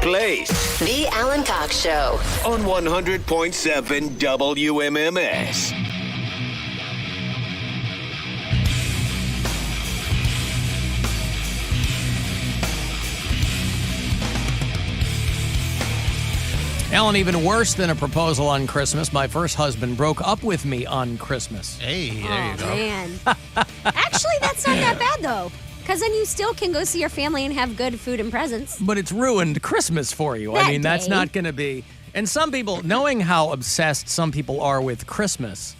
Place. The Alan Cox Show. On 100.7 WMMS. Alan, even worse than a proposal on Christmas, my first husband broke up with me on Christmas. Hey, there you go. Man. Actually, that's not that bad, though. Because then you still can go see your family and have good food and presents. But it's ruined Christmas for you. That I mean, that's day. not going to be... And some people, knowing how obsessed some people are with Christmas,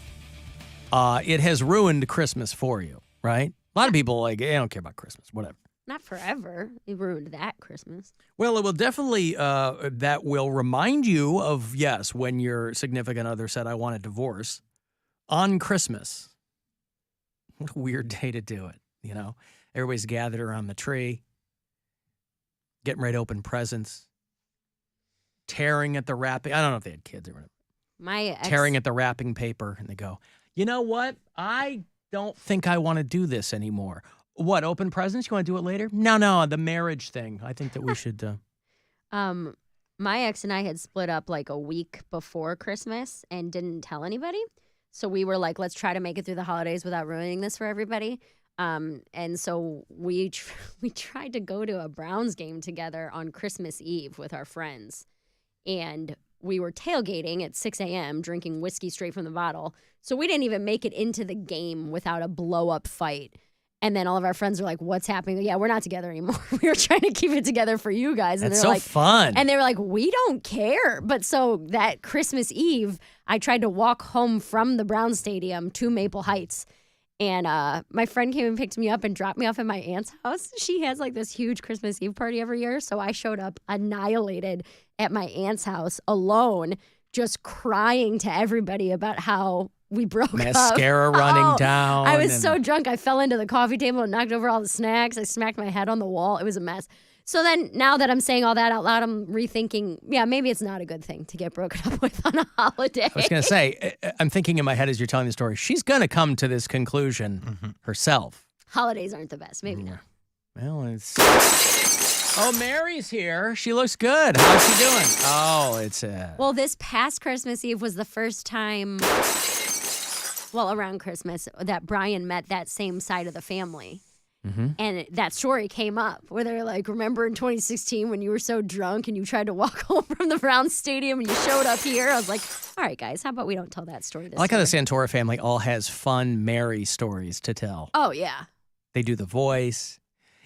it has ruined Christmas for you, right? A lot of people, like, they don't care about Christmas, whatever. Not forever. It ruined that Christmas. Well, it will definitely, that will remind you of, yes, when your significant other said, I want a divorce on Christmas. What a weird day to do it, you know? Everybody's gathered around the tree, getting ready to open presents, tearing at the wrapping. I don't know if they had kids or whatever. My ex, Tearing at the wrapping paper, and they go, you know what? I don't think I want to do this anymore. What, open presents? You want to do it later? No, the marriage thing. I think that we should. My ex and I had split up like a week before Christmas and didn't tell anybody. So we were like, let's try to make it through the holidays without ruining this for everybody. And so we tried to go to a Browns game together on Christmas Eve with our friends. And we were tailgating at 6 a.m., drinking whiskey straight from the bottle. So we didn't even make it into the game without a blow-up fight. And then all of our friends were like, what's happening? Yeah, we're not together anymore. We were trying to keep it together for you guys. And That's they're so like, fun. And they were like, we don't care. But so that Christmas Eve, I tried to walk home from the Brown Stadium to Maple Heights. And my friend came and picked me up and dropped me off at my aunt's house. She has like this huge Christmas Eve party every year. So I showed up annihilated at my aunt's house alone, just crying to everybody about how we broke up. Mascara running down. I was so drunk. I fell into the coffee table and knocked over all the snacks. I smacked my head on the wall. It was a mess. So then now that I'm saying all that out loud, I'm rethinking, yeah, maybe it's not a good thing to get broken up with on a holiday. I was going to say, I'm thinking in my head as you're telling the story, she's going to come to this conclusion herself. Holidays aren't the best. Maybe not. Well, it's... Oh, Mary's here. She looks good. How's she doing? Oh, it's... Well, this past Christmas Eve was the first time, well, around Christmas, that Brian met that same side of the family. Mm-hmm. And that story came up where they're like, remember in 2016 when you were so drunk and you tried to walk home from the Browns Stadium and you showed up here? I was like, all right, guys, how about we don't tell that story this I like how year? the Santora family all has fun Mary stories to tell. Oh, yeah. They do the voice.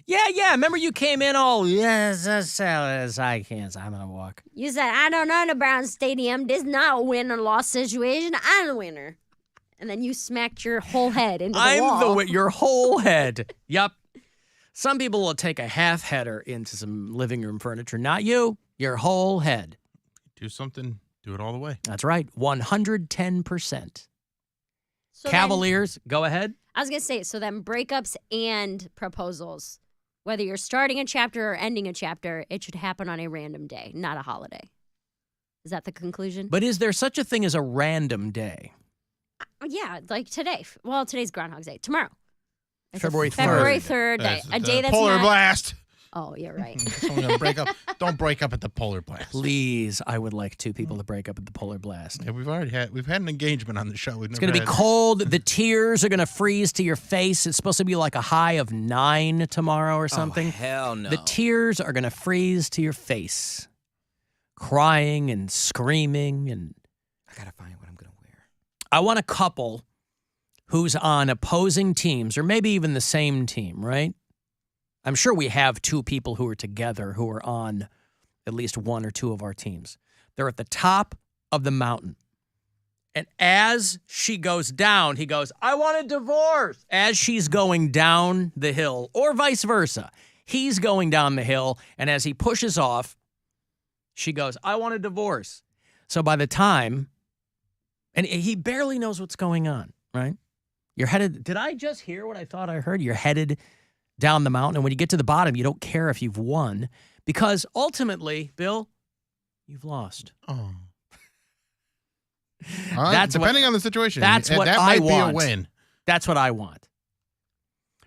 Yeah. Remember you came in all, yes, I can't. I'm going to walk. You said, I don't know the Browns Stadium. This is not a win or loss situation. I'm the winner. And then you smacked your whole head into the wall. Your whole head. Yep. Some people will take a half header into some living room furniture. Not you. Your whole head. Do something, do it all the way. That's right. 110%. So Cavaliers, go ahead. I was going to say, so then breakups and proposals, whether you're starting a chapter or ending a chapter, it should happen on a random day, not a holiday. Is that the conclusion? But is there such a thing as a random day? Yeah, like today. Well, today's Groundhog's Day. Tomorrow. It's February 3rd. February 3rd day. A day that's polar not... blast. Oh, you're right. Someone's gonna break up. Don't break up at the polar blast. Please, I would like two people to break up at the polar blast. Yeah, we've had an engagement on the show. It's going to be cold. The tears are going to freeze to your face. It's supposed to be like a high of 9 tomorrow or something. Oh, hell no. The tears are going to freeze to your face. Crying and screaming. And I got to find what I'm going to wear. I want a couple who's on opposing teams or maybe even the same team, right? I'm sure we have two people who are together who are on at least one or two of our teams. They're at the top of the mountain. And as she goes down, he goes, I want a divorce. As she's going down the hill, or vice versa. He's going down the hill, and as he pushes off, she goes, I want a divorce. So by the time, and he barely knows what's going on, right? You're headed, did I just hear what I thought I heard? You're headed down the mountain, and when you get to the bottom, you don't care if you've won, because ultimately, Bill, you've lost. Oh. That's depending on the situation. That's what that I might want. Be a win. That's what I want.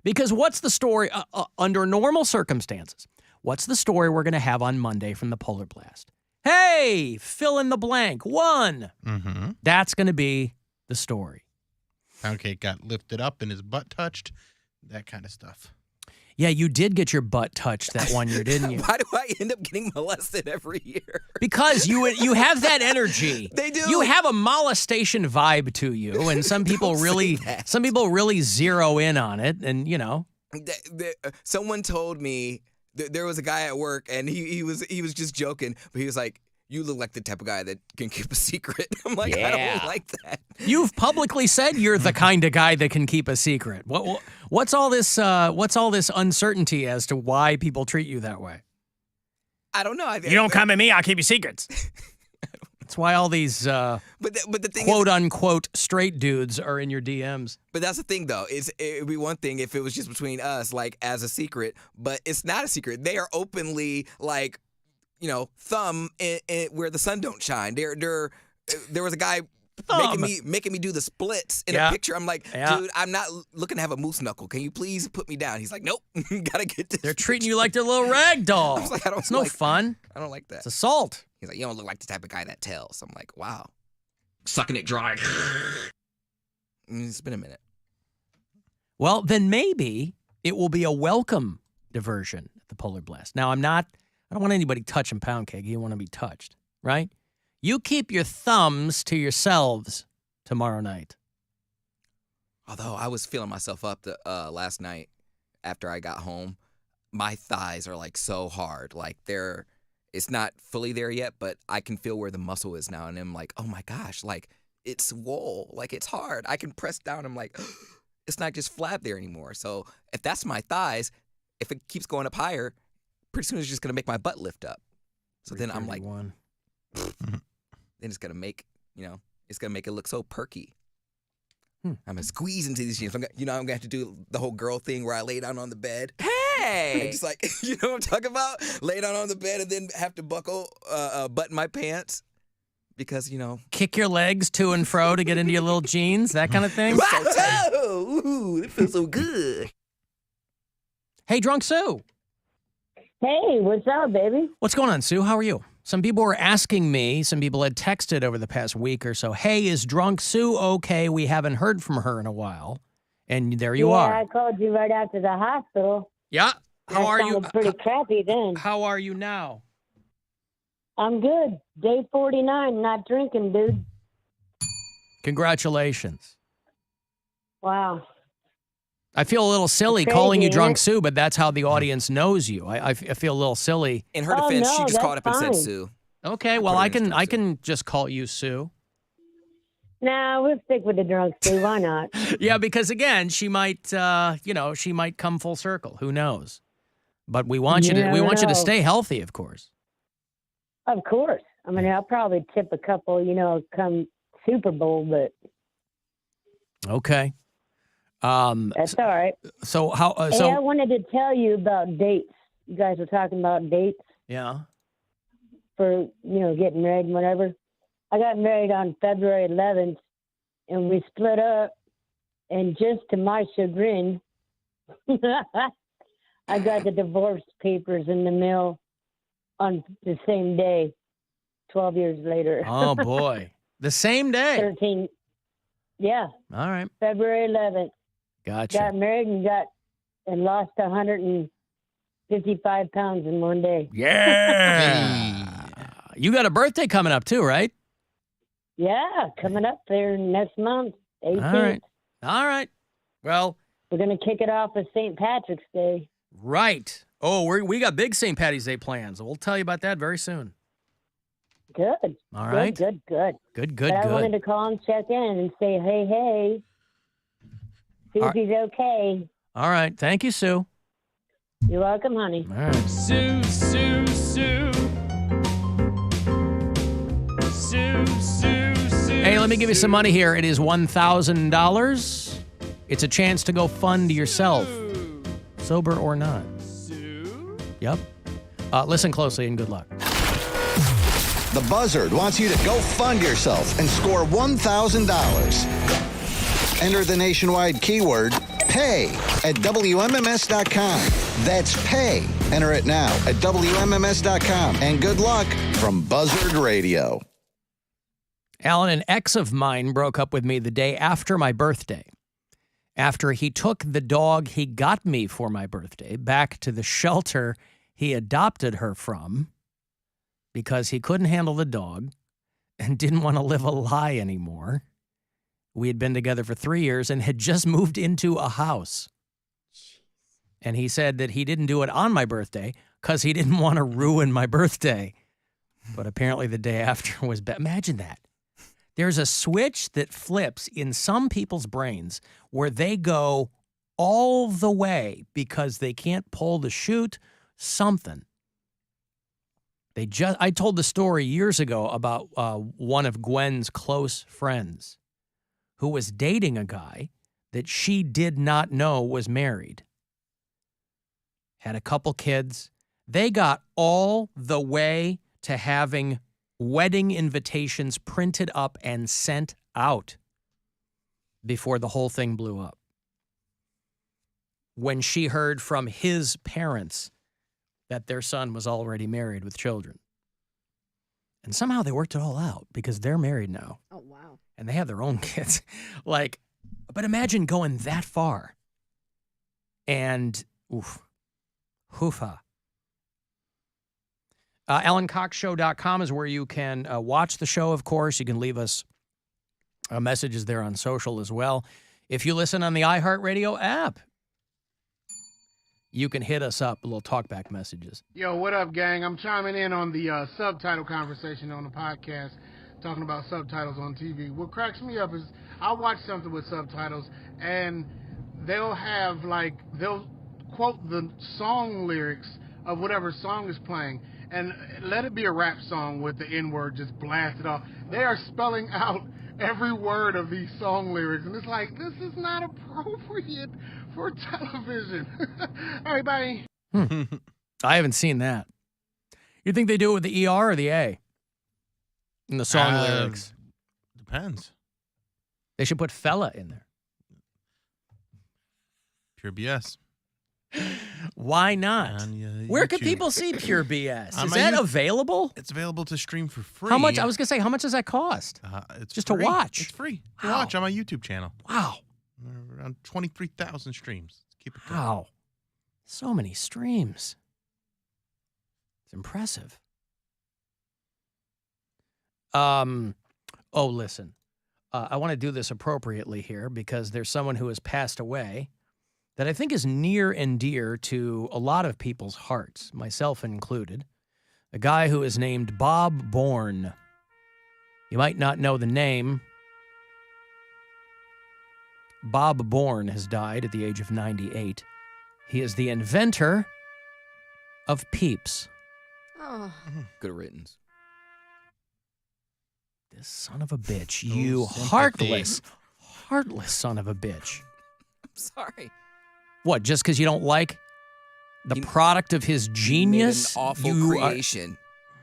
Because what's the story under normal circumstances? What's the story we're going to have on Monday from the Polar Blast? Hey, fill in the blank. One. Mm-hmm. That's going to be the story. Poundcake got lifted up and his butt touched. That kind of stuff. Yeah, you did get your butt touched that one year, didn't you? Why do I end up getting molested every year? Because you have that energy. They do. You have a molestation vibe to you, and some people really zero in on it, and you know. Someone told me there was a guy at work, and he was just joking, but he was like, "You look like the type of guy that can keep a secret." I'm like, I don't like that. You've publicly said you're the kind of guy that can keep a secret. What's all this? What's all this uncertainty as to why people treat you that way? I don't know. You don't come at me, I'll keep your secrets. That's why all these but the thing quote unquote straight dudes are in your DMs. But that's the thing, though. It'd be one thing if it was just between us, like as a secret, but it's not a secret. They are openly like, you know, thumb in where the sun don't shine. There was a guy making me do the splits in a picture. I'm like, dude, I'm not looking to have a moose knuckle. Can you please put me down? He's like, nope, gotta get this. They're treating you like their little rag doll. I was like, it's no fun. I don't like that. It's assault. He's like, you don't look like the type of guy that tells. I'm like, wow. Sucking it dry. It's been a minute. Well, then maybe it will be a welcome diversion at the Polar Blast. Now, I don't want anybody touching Poundcake. You don't want to be touched, right? You keep your thumbs to yourselves tomorrow night. Although I was feeling myself up last night after I got home. My thighs are like so hard. Like it's not fully there yet, but I can feel where the muscle is now. And I'm like, oh my gosh, like it's swole. Like it's hard. I can press down. I'm like, it's not just flab there anymore. So if that's my thighs, if it keeps going up higher, pretty soon it's just going to make my butt lift up. So then I'm like, then it's going to make, it's going to make it look so perky. I'm going to squeeze into these jeans. I'm going to have to do the whole girl thing where I lay down on the bed. Hey! Just like, you know what I'm talking about? Lay down on the bed and then have to button my pants because, Kick your legs to and fro to get into your little jeans, that kind of thing. Ooh, it feels so good. Hey, Drunk Sue. Hey, what's up, baby? What's going on, Sue? How are you? Some people were asking me, some people had texted over the past week or so, hey, is Drunk Sue okay? We haven't heard from her in a while. And there you are. Yeah, I called you right after the hospital. Yeah. How are you? Pretty crappy then. How are you now? I'm good. Day 49, not drinking, dude. Congratulations. Wow. I feel a little silly calling you Drunk Sue, but that's how the audience knows you. I feel a little silly. In her defense, she just called up and said Sue. Okay, well, I can just call you Sue. Nah, we'll stick with the Drunk Sue. Why not? Yeah, because again, she might, she might come full circle. Who knows? But we want you to stay healthy, of course. Of course. I mean, I'll probably tip a couple, come Super Bowl, but okay. That's all right. So how? Hey, I wanted to tell you about dates. You guys were talking about dates. Yeah. For getting married and whatever. I got married on February 11th, and we split up. And just to my chagrin, I got the divorce papers in the mail on the same day, 12 years later. Oh boy, the same day. 13. Yeah. All right. February 11th. Gotcha. Got married and lost 155 pounds in one day. Yeah. You got a birthday coming up too, right? Yeah, coming up there next month, 18th. All right. Well, we're going to kick it off with St. Patrick's Day. Right. Oh, we got big St. Patty's Day plans. We'll tell you about that very soon. Good. All right. Good. Good. I wanted to call and check in and say, hey. See if he's okay. All right. Thank you, Sue. You're welcome, honey. All right. Sue. Hey, let me give you some money here. It is $1,000. It's a chance to go fund yourself. Sober or not. Yep. Listen closely and good luck. The Buzzard wants you to go fund yourself and score $1,000. Enter the nationwide keyword PAY at WMMS.com. That's PAY Enter it now at WMMS.com. And good luck from Buzzard Radio. Alan, an ex of mine broke up with me the day after my birthday. After he took the dog he got me for my birthday back to the shelter he adopted her from because he couldn't handle the dog and didn't want to live a lie anymore. We had been together for 3 years and had just moved into a house. And he said that he didn't do it on my birthday because he didn't want to ruin my birthday. But apparently the day after was bad. Imagine that. There's a switch that flips in some people's brains where they go all the way because they can't pull the chute, something. I told the story years ago about one of Gwen's close friends who was dating a guy that she did not know was married. Had a couple kids. They got all the way to having wedding invitations printed up and sent out before the whole thing blew up. When she heard from his parents that their son was already married with children. And somehow they worked it all out because they're married now. Oh, wow. And they have their own kids. But imagine going that far. And, hoofa. AlanCoxShow.com is where you can watch the show, of course. You can leave us messages there on social as well. If you listen on the iHeartRadio app, you can hit us up, little talkback messages. Yo, what up, gang? I'm chiming in on the subtitle conversation on the podcast, talking about subtitles on TV. What cracks me up is I'll watch something with subtitles, and they'll quote the song lyrics of whatever song is playing, and let it be a rap song with the N-word just blasted off. They are spelling out every word of these song lyrics, and it's like, this is not appropriate for television. All right, bye. I haven't seen that. You think they do it with the ER or the A in the song lyrics? Depends. They should put fella in there. Pure BS. Why not? Where can YouTube. people see Pure BS? On Is my that YouTube- available? It's available to stream for free. How much? I was going to say, how much does that cost? It's just free. to watch? It's free to Wow. watch on my YouTube channel. Wow. Around 23,000 streams. Let's keep it going. Wow. So many streams. It's impressive. Listen. I want to do this appropriately here because there's someone who has passed away that I think is near and dear to a lot of people's hearts, myself included. A guy who is named Bob Bourne. You might not know the name. Bob Bourne has died at the age of 98. He is the inventor of Peeps. Oh. Good riddance. This son of a bitch. You heartless son of a bitch. I'm sorry. What, just because you don't like the product of his genius? He made an awful creation.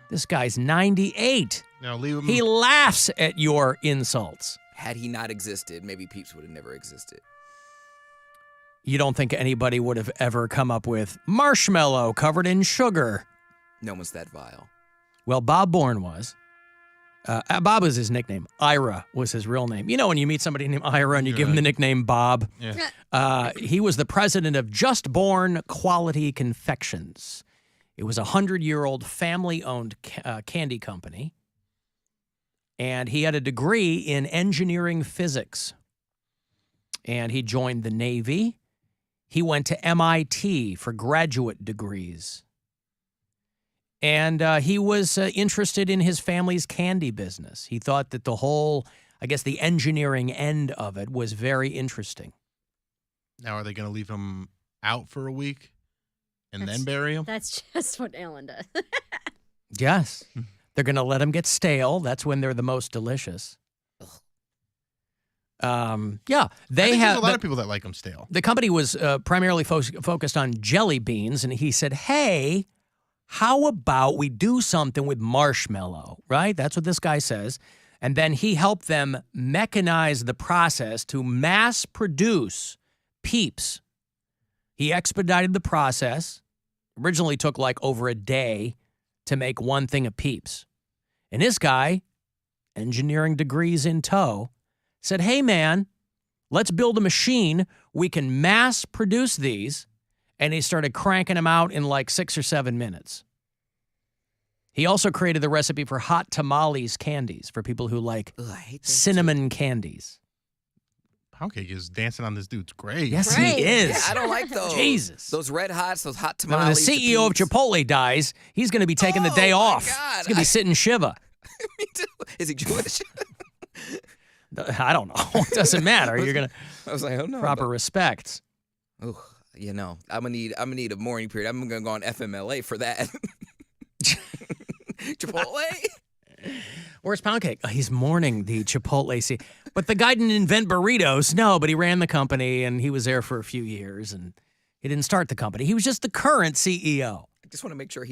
This guy's 98. Now leave him. He laughs at your insults. Had he not existed, maybe Peeps would have never existed. You don't think anybody would have ever come up with marshmallow covered in sugar? No one's that vile. Well, Bob Bourne was. Bob was his nickname. Ira was his real name. You know when you meet somebody named Ira and you give him the nickname Bob? Yeah. He was the president of Just Born Quality Confections. It was a 100-year-old family-owned candy company. And he had a degree in engineering physics. And he joined the Navy. He went to MIT for graduate degrees. And he was interested in his family's candy business. He thought that the whole, the engineering end of it was very interesting. Now, are they going to leave him out for a week and then bury him? That's just what Alan does. Yes. They're going to let him get stale. That's when they're the most delicious. They I think there's a lot of people that like them stale. The company was primarily focused on jelly beans, and he said, hey, how about we do something with marshmallow, right? That's what this guy says. And then he helped them mechanize the process to mass produce Peeps. He expedited the process, Originally took like over a day to make one thing of Peeps. And this guy, engineering degrees in tow, said, hey, man, let's build a machine. We can mass produce these. And he started cranking them out in like 6 or 7 minutes. He also created the recipe for hot tamales candies for people who like Ugh, I hate those cinnamon candies. Poundcake is dancing on this dude's grave. Yes, Right. he is. Yeah, I don't like those. Jesus. Those red hots, those hot Now, when tamales. the CEO of Peeps. Chipotle dies, he's going to be taking the day Oh, my off. God. He's going to be sitting Shiva. Me too. Is he Jewish? I don't know. It doesn't matter. You're going to I was like, oh no. proper respect. Ooh, I'm gonna need a mourning period. I'm gonna go on FMLA for that. Chipotle. Where's Poundcake? Oh, he's mourning the Chipotle. But the guy didn't invent burritos. No, but he ran the company, and he was there for a few years, and he didn't start the company. He was just the current CEO. I just want to make sure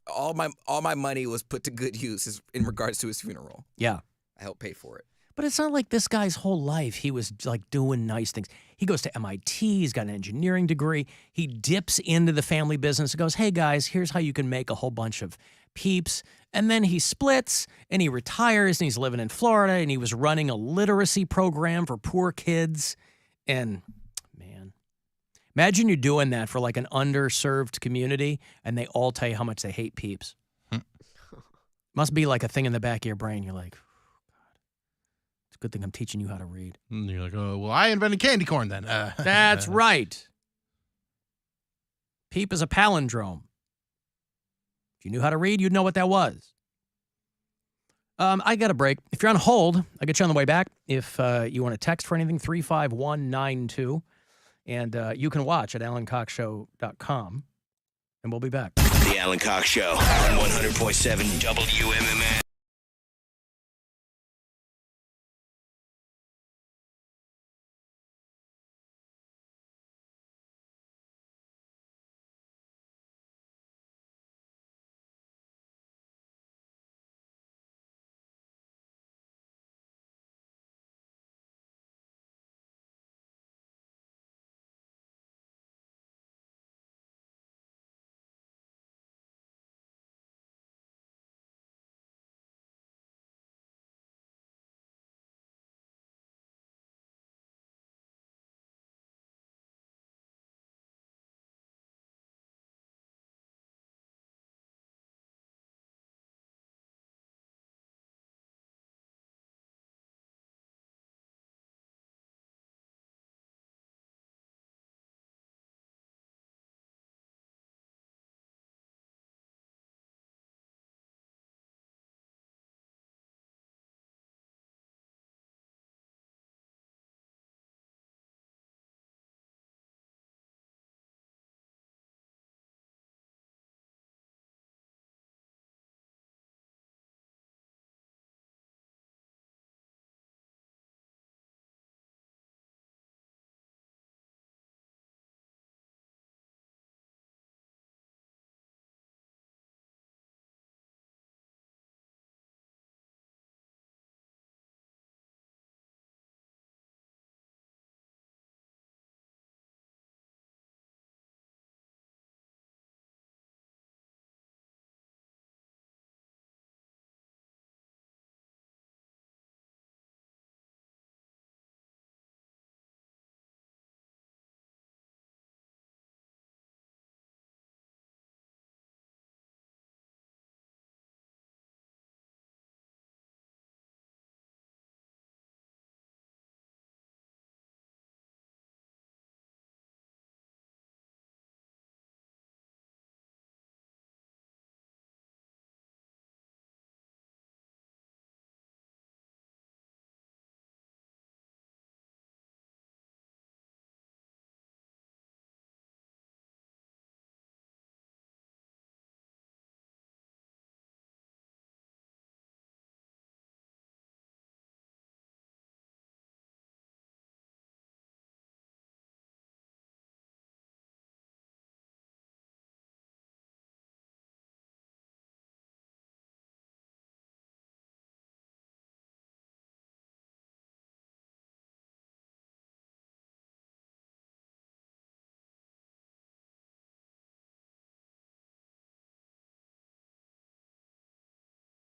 all my money was put to good use in regards to his funeral. Yeah. I helped pay for it. But it's not like this guy's whole life he was like doing nice things. He goes to MIT. He's got an engineering degree. He dips into the family business and goes, hey, guys, here's how you can make a whole bunch of Peeps. And then he splits and he retires and he's living in Florida and he was running a literacy program for poor kids. And man, imagine you're doing that for like an underserved community and they all tell you how much they hate Peeps. Must be like a thing in the back of your brain. You're like, it's a good thing I'm teaching you how to read. And you're like, oh, well, I invented candy corn then. That's right. Peep is a palindrome. If you knew how to read, you'd know what that was. I got a break. If you're on hold, I'll get you on the way back. If you want to text for anything, 35192. And you can watch at alancoxshow.com. And we'll be back. The Alan Cox Show on 100.7 WMMS.